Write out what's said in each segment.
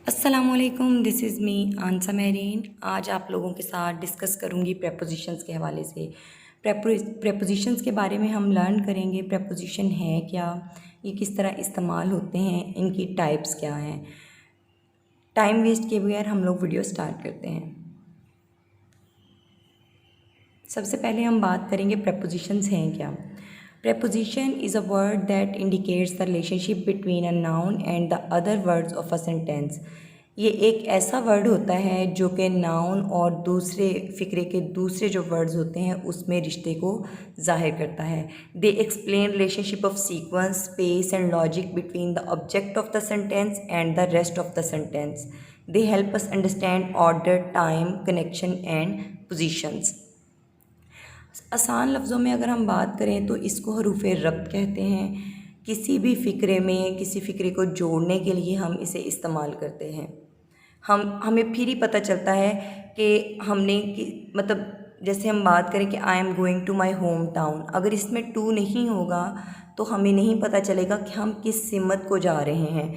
अस्सलामुअलैकुम, this is me आंसा marine. आज आप लोगों के साथ डिस्कस करूँगी प्रेपोजिशंस के हवाले से। प्रेपोजिशंस के बारे में हम लर्न करेंगे, प्रेपोजिशन है क्या, ये किस तरह इस्तेमाल होते हैं, इनकी टाइप्स क्या हैं। टाइम वेस्ट किए बगैर हम लोग वीडियो स्टार्ट करते हैं। सबसे पहले हम बात करेंगे प्रेपोजिशंस हैं क्या। Preposition is a word that indicates the relationship between a noun and the other words of a sentence. ये एक ऐसा वर्ड होता है जो कि नाउन और दूसरे फ़िक्रे के दूसरे जो वर्ड्स होते हैं उसमें रिश्ते को ज़ाहिर करता है। They explain relationship of sequence, space and logic between the object of the sentence and the rest of the sentence. They help us understand order, time, connection and positions. आसान लफ्ज़ों में अगर हम बात करें तो इसको हरूफ रब्त कहते हैं। किसी भी फ़िक्रे में किसी फ़िक्रे को जोड़ने के लिए हम इसे इस्तेमाल करते हैं। हमें फिर ही पता चलता है कि हमने मतलब जैसे हम बात करें कि I am going to my home town, अगर इसमें टू नहीं होगा तो हमें नहीं पता चलेगा कि हम किस सिमत को जा रहे हैं।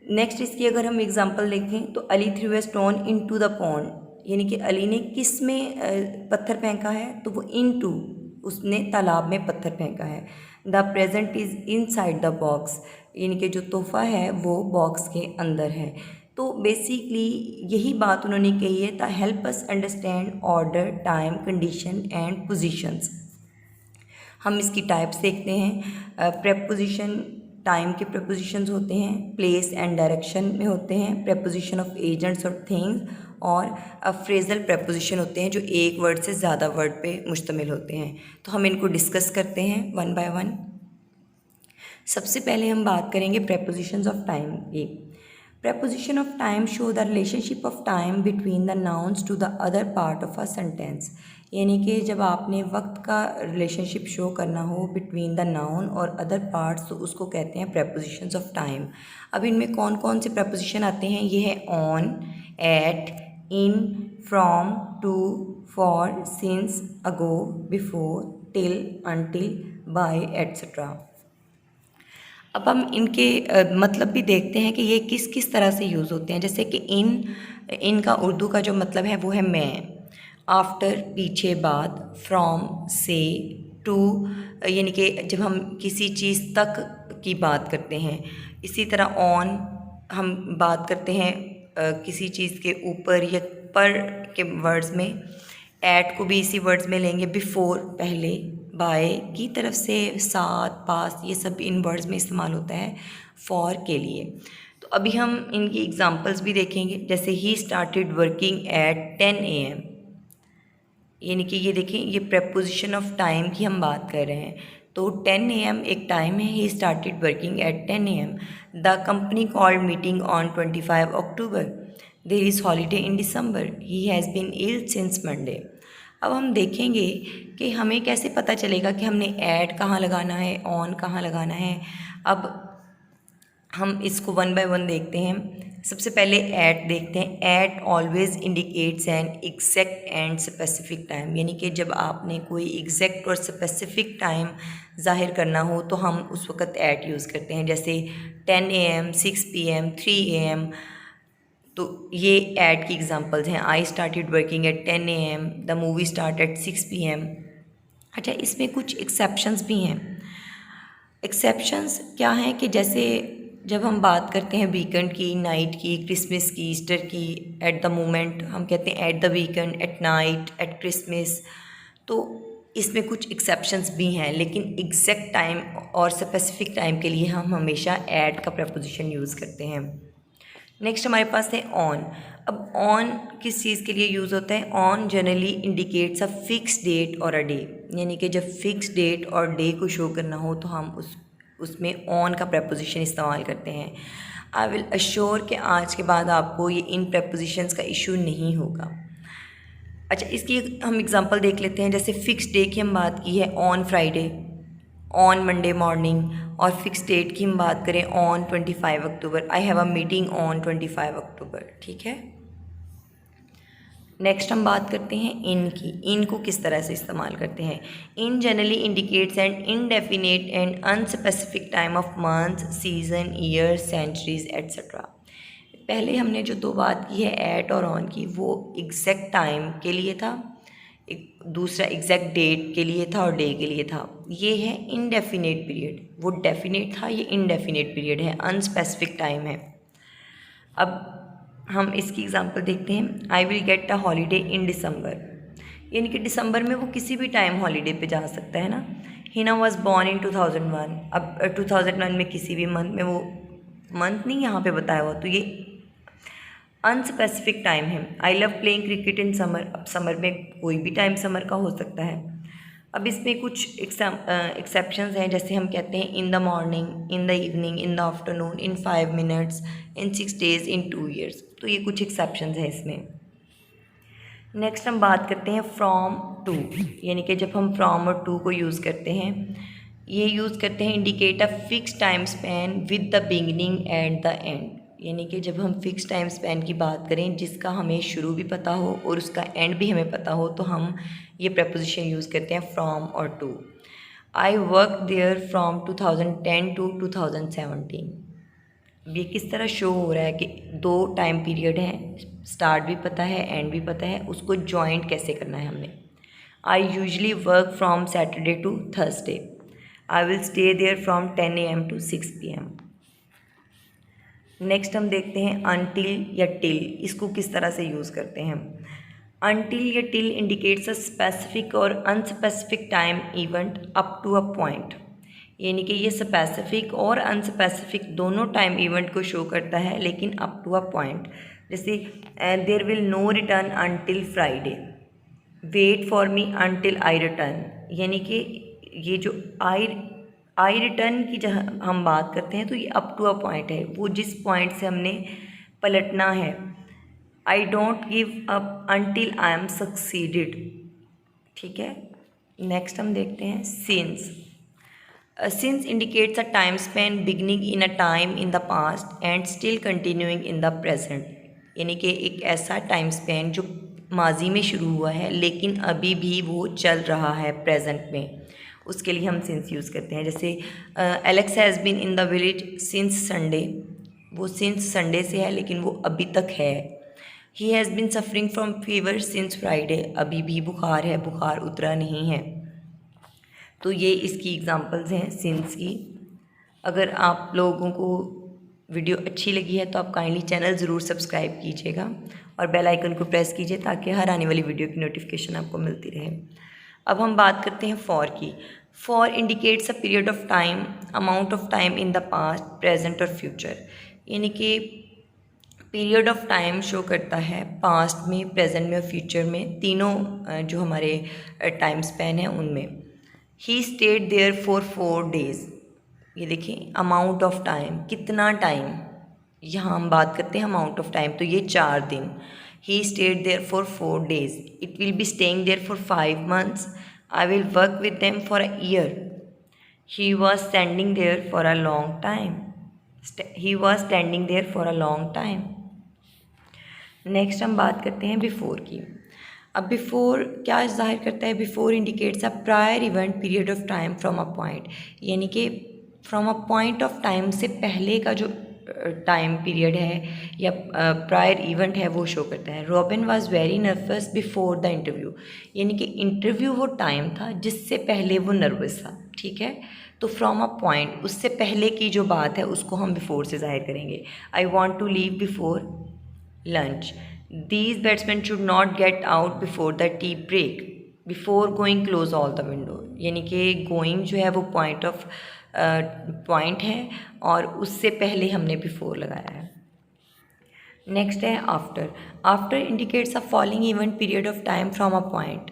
नेक्स्ट इसकी अगर हम एग्ज़ाम्पल देखें तो Ali threw a stone into the pond, यानी कि अली ने किस में पत्थर फेंका है, तो वो इन टू, उसने तालाब में पत्थर फेंका है। The present is in side the box, यानी कि जो तोहफ़ा है वो बॉक्स के अंदर है। तो बेसिकली यही बात उन्होंने कही है, the help us understand order, time, condition and positions. हम इसकी टाइप्स देखते हैं। प्रेपोजिशन टाइम के प्रेपोजिशंस होते हैं, प्लेस एंड डायरेक्शन में होते हैं, प्रेपोजिशन ऑफ एजेंट्स और थिंग्स, और फ्रेजल प्रेपोजिशन होते हैं जो एक वर्ड से ज़्यादा वर्ड पे मुश्तमिल होते हैं। तो हम इनको डिस्कस करते हैं वन बाय वन। सबसे पहले हम बात करेंगे प्रेपोजिशंस ऑफ टाइम की। Preposition of time show the relationship of time between the nouns to the other part of a sentence। यानी कि जब आपने वक्त का रिलेशनशिप शो करना हो बिटवीन द नाउन और अदर पार्ट्स तो उसको कहते हैं prepositions of time। अब इनमें कौन कौन से preposition आते हैं, ये है on, at, in, from, to, for, since, ago, before, till, until, by, etc। अब हम इनके मतलब भी देखते हैं कि ये किस किस तरह से यूज़ होते हैं। जैसे कि इनका उर्दू का जो मतलब है वो है मैं, आफ्टर पीछे, बाद, फ्रॉम से, टू यानी कि जब हम किसी चीज़ तक की बात करते हैं। इसी तरह ऑन हम बात करते हैं किसी चीज़ के ऊपर या पर के वर्ड्स में। एट को भी इसी वर्ड्स में लेंगे, बिफोर पहले, बाय की तरफ से, साथ, पास, ये सब इन वर्ड्स में इस्तेमाल होता है फॉर के लिए। तो अभी हम इनकी एग्जांपल्स भी देखेंगे। जैसे ही स्टार्टेड वर्किंग एट 10 AM, यानी कि ये देखें, ये प्रेपोजिशन ऑफ टाइम की हम बात कर रहे हैं। तो 10 AM एक टाइम है, he started working at 10 AM। The company called meeting on 25 October. There is holiday in December. He has been ill since Monday. अब हम देखेंगे कि हमें कैसे पता चलेगा कि हमने एट कहाँ लगाना है, ऑन कहाँ लगाना है। अब हम इसको वन बाय वन देखते हैं। सबसे पहले एट देखते हैं। Eight always indicates an exact and specific time, यानी कि जब आपने कोई एग्जैक्ट और स्पेसिफिक टाइम ज़ाहिर करना हो तो हम उस वक़्त एट यूज़ करते हैं। जैसे 10 AM, 6 PM, 3 AM। तो ये एट की एग्जांपल्स हैं। I started working at 10 AM, the movie start at 6 PM। अच्छा, इसमें कुछ एक्सेप्शंस भी हैं। एक्सेप्शंस क्या हैं कि जैसे जब हम बात करते हैं वीकेंड की, नाइट की, क्रिसमस की, ईस्टर की, एट द मोमेंट हम कहते हैं at the weekend, at night, eight Christmas. तो इसमें कुछ एक्सेप्शंस भी हैं, लेकिन एग्जैक्ट टाइम और स्पेसिफिक टाइम के लिए हम हमेशा एट का प्रपोजिशन यूज़ करते हैं। नेक्स्ट हमारे पास है ऑन। अब ऑन किस चीज़ के लिए यूज़ होता है? On generally indicates a fix date और अ डे, यानी कि जब फिक्स डेट और डे को शो करना हो तो हम उसमें ऑन का प्रपोजिशन इस्तेमाल करते हैं। आई विल अश्योर कि आज के बाद आपको ये इन प्रपोजिशंस का इशू नहीं होगा। अच्छा, इसकी हम एग्जांपल देख लेते हैं। जैसे फिक्स डे की हम बात की है on Friday, on Monday morning, और फिक्स डेट की हम बात करें on 25 October. I have a meeting on 25 अक्टूबर। ठीक है। नेक्स्ट हम बात करते हैं इन की। इन को किस तरह से इस्तेमाल करते हैं? In generally indicates an indefinite and unspecific time of month, season, year, centuries etcetera. पहले हमने जो दो बात की है एट और ऑन की, वो एग्जैक्ट टाइम के लिए था, एक दूसरा एग्जैक्ट डेट के लिए था और डे के लिए था। ये है इनडेफिनेट पीरियड, वो डेफिनेट था, ये इनडेफिनेट पीरियड है, अनस्पेसिफिक टाइम है। अब हम इसकी एग्जांपल देखते हैं। I will get a holiday in December, यानी कि दिसंबर में वो किसी भी टाइम हॉलीडे पे जा सकता है ना। हिना वॉज बॉर्न इन 2001, अब 2001 में किसी भी मंथ में, वो मंथ नहीं यहाँ पे बताया हुआ, तो ये अनस्पेसिफिक टाइम है। I love playing cricket in summer, अब समर में कोई भी टाइम समर का हो सकता है। अब इसमें कुछ एक्सेप्शंस हैं, जैसे हम कहते हैं in the morning, in the evening, in the afternoon, in 5 minutes, in 6 days, in 2 years, तो ये कुछ एक्सेप्शंस हैं इसमें। नेक्स्ट हम बात करते हैं फ्रॉम टू, यानी कि जब हम फ्रॉम और टू को यूज़ करते हैं, ये यूज़ करते हैं indicate a fix time span with the beginning and the end, यानी कि जब हम फिक्स टाइम स्पैन की बात करें जिसका हमें शुरू भी पता हो और उसका एंड भी हमें पता हो, तो हम ये प्रपोजिशन यूज़ करते हैं फ्रॉम और to. I work there from 2010 to 2017। ये किस तरह शो हो रहा है कि दो टाइम पीरियड हैं, स्टार्ट भी पता है एंड भी पता है, उसको जॉइंट कैसे करना है हमने। I usually work from Saturday to Thursday, I will stay there from 10 AM to 6 PM। Next हम देखते हैं अनटिल या टिल, इसको किस तरह से यूज़ करते हैं। अनटिल या टिल इंडिकेट्स अ स्पेसिफिक और unspecific time event up to a point, यानी कि ये स्पेसिफिक और अनस्पेसिफिक दोनों टाइम इवेंट को शो करता है, लेकिन अप टू अ पॉइंट। जैसे there will no return until Friday, wait for me until I return, यानी कि ये जो आई रिटर्न की जहाँ हम बात करते हैं तो ये अप टू अ पॉइंट है, वो जिस पॉइंट से हमने पलटना है। I don't give up until I am succeeded, ठीक है। नेक्स्ट हम देखते हैं since. Since indicates a time span beginning in a time in the past and still continuing in the present, यानी कि एक ऐसा टाइम स्पेन जो माजी में शुरू हुआ है लेकिन अभी भी वो चल रहा है प्रेजेंट में, उसके लिए हम सिंस यूज़ करते हैं। जैसे Alex has been in the village since Sunday, वो सिंस संडे से है लेकिन वो अभी तक है। He has been suffering from fever since Friday, अभी भी बुखार है, बुखार उतरा नहीं है। तो ये इसकी एग्ज़ाम्पल्स हैं सिंस की। अगर आप लोगों को वीडियो अच्छी लगी है तो आप काइंडली चैनल ज़रूर सब्सक्राइब कीजिएगा और बेल आइकन को प्रेस कीजिए ताकि हर आने वाली वीडियो की नोटिफिकेशन आपको मिलती रहे। अब हम बात करते हैं फॉर की। For indicates a period of time, amount of time in the past, present और फ्यूचर, यानी कि पीरियड ऑफ टाइम शो करता है पास्ट में, प्रेजेंट में और फ्यूचर में, तीनों जो हमारे टाइम स्पैन हैं उनमें। He stayed there for 4 days, ये देखिए अमाउंट ऑफ टाइम, कितना टाइम, यहाँ हम बात करते हैं अमाउंट ऑफ टाइम, तो ये 4 दिन। He stayed there for 4 days, it will be staying there for 5 months, I will work with them for a year, he was standing there for a long time, he was standing there for a long time. Next हम बात करते हैं before की। अब before क्या जाहिर करता है, before indicates a prior event period of time from a point, यानी कि from a point of time से पहले का जो टाइम पीरियड है या प्रायर इवेंट है वो शो करता है। Robin was very nervous before the interview, यानी कि इंटरव्यू वो टाइम था जिससे पहले वो नर्वस था, ठीक है। तो फ्रॉम अ पॉइंट, उससे पहले की जो बात है उसको हम बिफोर से जाहिर करेंगे। I want to leave before lunch, these batsmen should not get out before the tea break, before going close all the window, यानी कि going जो है वो पॉइंट है और उससे पहले हमने बिफोर लगाया है। नेक्स्ट है after. After indicates a following event period of time from a point,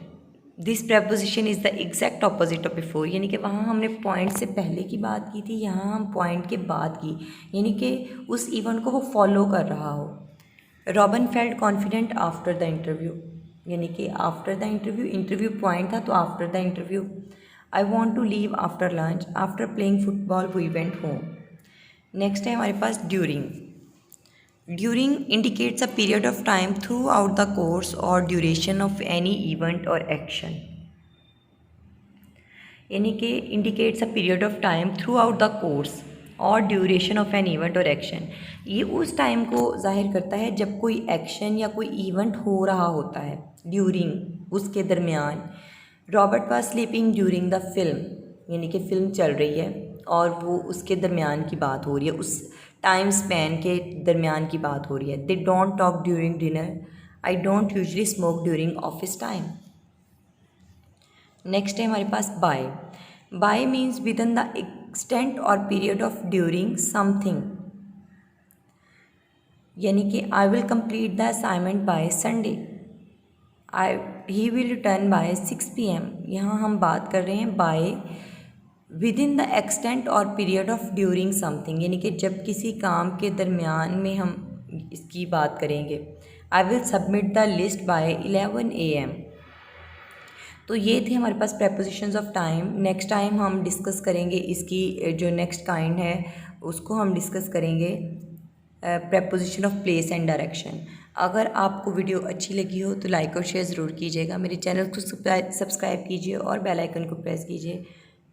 this preposition is the exact opposite of before, यानी कि वहाँ हमने पॉइंट से पहले की बात की थी, यहाँ हम पॉइंट के बाद की, यानी कि उस इवेंट को वो फॉलो कर रहा हो। Robin felt confident after the interview, यानी कि after the interview, interview point था तो after the interview. I want to leave after lunch, after playing football we went home. Next है हमारे पास during. During indicates a period of time throughout the course और duration of any event और action, यानी कि indicates a period of time throughout the course, और duration of an event और action, ये उस टाइम को जाहिर करता है जब कोई एक्शन या कोई इवेंट हो रहा होता है, ड्यूरिंग, उसके दरमियान। Robert was sleeping during the film, यानी कि फ़िल्म चल रही है और वो उसके दरमियान की बात हो रही है, उस टाइम स्पैन के दरमियान की बात हो रही है। They don't talk during dinner, I don't usually smoke during office time. Next है हमारे पास by. By means within the extent और पीरियड ऑफ ड्यूरिंग समथिंग, यानी कि I will complete the assignment by Sunday, he will return by 6 PM। यहाँ हम बात कर रहे हैं by within the extent और पीरियड ऑफ ड्यूरिंग समथिंग, यानी कि जब किसी काम के दरमियान में हम इसकी बात करेंगे। I will submit the list by 11 AM। तो ये थे हमारे पास prepositions of time. Next time हम डिस्कस करेंगे इसकी जो नेक्स्ट काइंड है उसको हम डिस्कस करेंगे preposition of place and direction. अगर आपको वीडियो अच्छी लगी हो तो लाइक और शेयर ज़रूर कीजिएगा, मेरे चैनल को सब्सक्राइब कीजिए और बेल आइकन को प्रेस कीजिए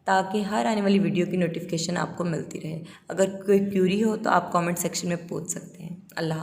ताकि हर आने वाली वीडियो की नोटिफिकेशन आपको मिलती रहे। अगर कोई क्यूरी हो तो आप कमेंट सेक्शन में पूछ सकते हैं। अल्लाह।